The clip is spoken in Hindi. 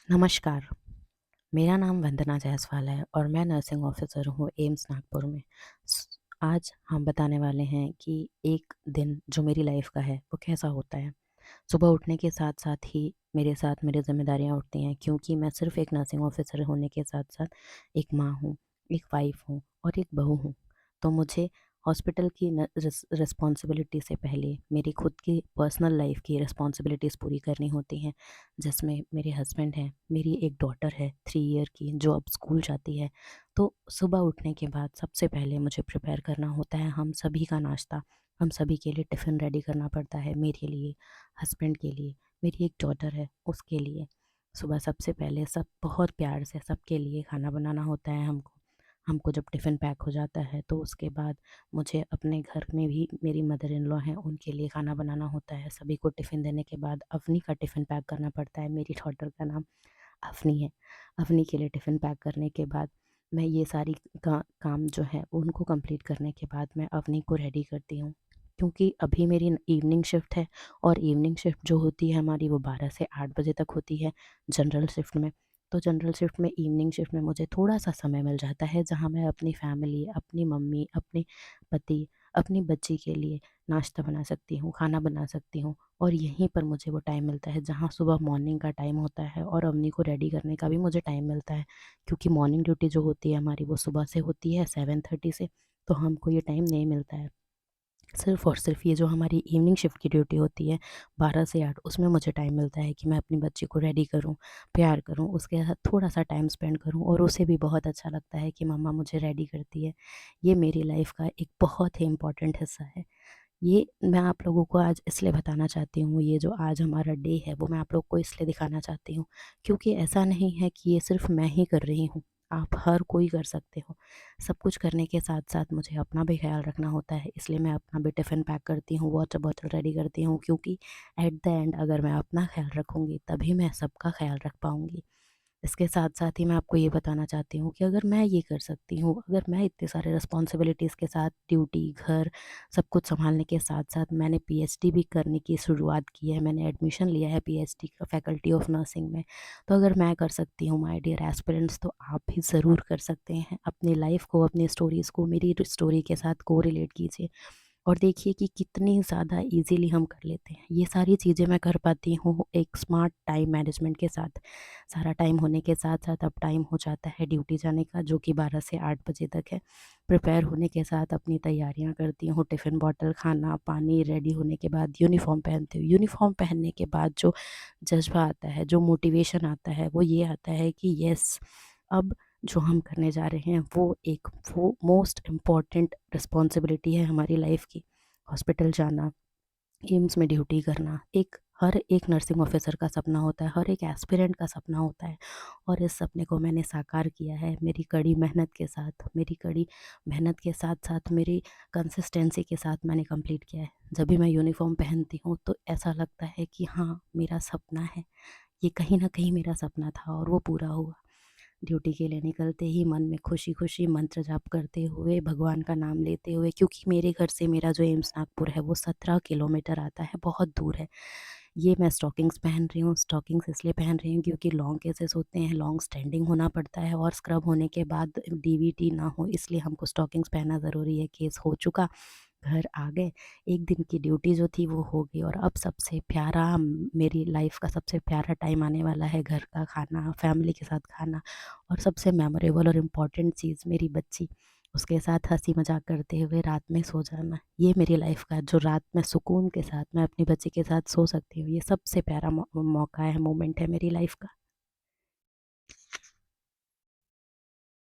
नमस्कार, मेरा नाम वंदना जायसवाल है और मैं नर्सिंग ऑफ़िसर हूँ एम्स नागपुर में। आज हम बताने वाले हैं कि एक दिन जो मेरी लाइफ़ का है, वो कैसा होता है। सुबह उठने के साथ-साथ ही मेरे साथ मेरी ज़िम्मेदारियाँ उठती हैं क्योंकि मैं सिर्फ़ एक नर्सिंग ऑफ़िसर होने के साथ-साथ एक माँ हूँ, एक वाइफ़ हूँ और एक बहू हूँ। तो मुझे हॉस्पिटल की रिस्पॉन्सिबिलिटी से पहले मेरी खुद की पर्सनल लाइफ़ की रिस्पॉन्सिबिलिटीज़ पूरी करनी होती हैं, जिसमें मेरे हस्बैंड हैं, मेरी एक डॉटर है 3 ईयर की जो अब स्कूल जाती है। तो सुबह उठने के बाद सबसे पहले मुझे प्रिपेयर करना होता है हम सभी का नाश्ता। हम सभी के लिए टिफ़िन रेडी करना पड़ता है, मेरे लिए, हस्बैंड के लिए, मेरी एक डॉटर है उसके लिए। सुबह सबसे पहले सब बहुत प्यार से सबके लिए खाना बनाना होता है हमको। हमको जब टिफ़िन पैक हो जाता है तो उसके बाद मुझे अपने घर में भी मेरी मदर इन लॉ हैं उनके लिए खाना बनाना होता है। सभी को टिफ़िन देने के बाद अवनी का टिफ़िन पैक करना पड़ता है। मेरी डॉटर का नाम अवनी है। अवनी के लिए टिफ़िन पैक करने के बाद मैं ये सारी काम जो है उनको कंप्लीट करने के बाद मैं अवनी को रेडी करती हूँ। क्योंकि अभी मेरी इवनिंग शिफ्ट है और इवनिंग शिफ्ट जो होती है हमारी वो 12 से 8 बजे तक होती है जनरल शिफ्ट में। तो जनरल शिफ्ट में इवनिंग शिफ्ट में मुझे थोड़ा-सा समय मिल जाता है जहाँ मैं अपनी फैमिली, अपनी मम्मी, अपने पति, अपनी बच्ची के लिए नाश्ता बना सकती हूँ, खाना बना सकती हूँ और यहीं पर मुझे वो टाइम मिलता है जहाँ सुबह मॉर्निंग का टाइम होता है और अवनी को रेडी करने का भी मुझे टाइम मिलता है। क्योंकि मॉर्निंग ड्यूटी जो होती है हमारी वो सुबह से होती है 7:30 से, तो हमको ये टाइम नहीं मिलता है। सिर्फ़ और सिर्फ़ ये जो हमारी इवनिंग शिफ्ट की ड्यूटी होती है 12 से 8 उसमें मुझे टाइम मिलता है कि मैं अपनी बच्ची को रेडी करूँ, प्यार करूँ, उसके साथ थोड़ा-सा टाइम स्पेंड करूँ और उसे भी बहुत अच्छा लगता है कि मम्मा मुझे रेडी करती है। ये मेरी लाइफ़ का एक बहुत ही इम्पोर्टेंट हिस्सा है। ये मैं आप लोगों को आज इसलिए बताना चाहती हूँ, ये जो आज हमारा डे है वो मैं आप लोग को इसलिए दिखाना चाहती हूँ, क्योंकि ऐसा नहीं है कि ये सिर्फ़ मैं ही कर रही हूँ, आप हर कोई कर सकते हो। सब कुछ करने के साथ-साथ मुझे अपना भी ख़्याल रखना होता है, इसलिए मैं अपना भी टिफ़िन पैक करती हूँ, वाटर बॉटल रेडी करती हूँ क्योंकि एट द एंड अगर मैं अपना ख़्याल रखूँगी, तभी मैं सबका ख़्याल रख पाऊँगी। इसके साथ-साथ ही मैं आपको ये बताना चाहती हूँ कि अगर मैं ये कर सकती हूँ, अगर मैं इतने सारे रिस्पॉन्सिबिलिटीज़ के साथ ड्यूटी, घर, सब कुछ सँभालने के साथ-साथ मैंने पीएचडी भी करने की शुरुआत की है, मैंने एडमिशन लिया है पीएचडी का फैकल्टी ऑफ नर्सिंग में। तो अगर मैं कर सकती हूँ माय डियर एस्पिरेंट्स तो आप भी ज़रूर कर सकते हैं। अपनी लाइफ़ को, अपनी स्टोरीज़ को मेरी स्टोरी के साथ कोरिलेट कीजिए। और देखिए कि कितनी ज़्यादा ईज़िली हम कर लेते हैं। ये सारी चीज़ें मैं कर पाती हूँ एक स्मार्ट टाइम मैनेजमेंट के साथ। सारा टाइम होने के साथ-साथ अब टाइम हो जाता है ड्यूटी जाने का जो कि 12 से 8 बजे तक है। प्रिपेयर होने के साथ अपनी तैयारियाँ करती हूँ, टिफ़िन बॉटल, खाना, पानी रेडी होने के बाद यूनिफ़ॉर्म पहनती हूँ। यूनिफ़ॉर्म पहनने के बाद जो जज़्बा आता है, जो मोटिवेशन आता है, वो ये आता है कि येस अब जो हम करने जा रहे हैं वो मोस्ट इम्पॉर्टेंट रिस्पॉन्सिबिलिटी है हमारी लाइफ़ की। हॉस्पिटल जाना, एम्स में ड्यूटी करना, हर एक नर्सिंग ऑफ़िसर का सपना होता है, हर एक एस्पिरेंट का सपना होता है और इस सपने को मैंने साकार किया है मेरी कड़ी मेहनत के साथ। मेरी कड़ी मेहनत के साथ-साथ मेरी कंसिस्टेंसी के साथ मैंने कंप्लीट किया है। जब भी मैं यूनिफ़ॉर्म पहनती हूँ तो ऐसा लगता है कि हाँ, मेरा सपना है। ये कहीं न कहीं मेरा सपना था और वो पूरा हुआ। ड्यूटी के लिए निकलते ही मन में खुशी-खुशी मंत्र जाप करते हुए, भगवान का नाम लेते हुए क्योंकि मेरे घर से मेरा जो एम्स नागपुर है वो 17 किलोमीटर आता है, बहुत दूर है। ये मैं स्टॉकिंग्स पहन रही हूँ, स्टॉकिंग्स इसलिए पहन रही हूँ क्योंकि लॉन्ग केसेस होते हैं, लॉन्ग स्टैंडिंग होना पड़ता है और स्क्रब होने के बाद डीवीटी ना हो इसलिए हमको स्टॉकिंग्स पहनना ज़रूरी है। केस हो चुका, घर आ गए, 1 दिन की ड्यूटी जो थी वो हो गई और अब सबसे प्यारा मेरी लाइफ़ का सबसे प्यारा टाइम आने वाला है, घर का खाना, फैमिली के साथ खाना और सबसे मेमोरेबल और इम्पोर्टेंट चीज़ मेरी बच्ची, उसके साथ हँसी-मज़ाक करते हुए रात में सो जाना। ये मेरी लाइफ़ का जो रात में सुकून के साथ मैं अपनी बच्ची के साथ सो सकती हूँ, ये सबसे प्यारा मौका है, मोमेंट है मेरी लाइफ़ का।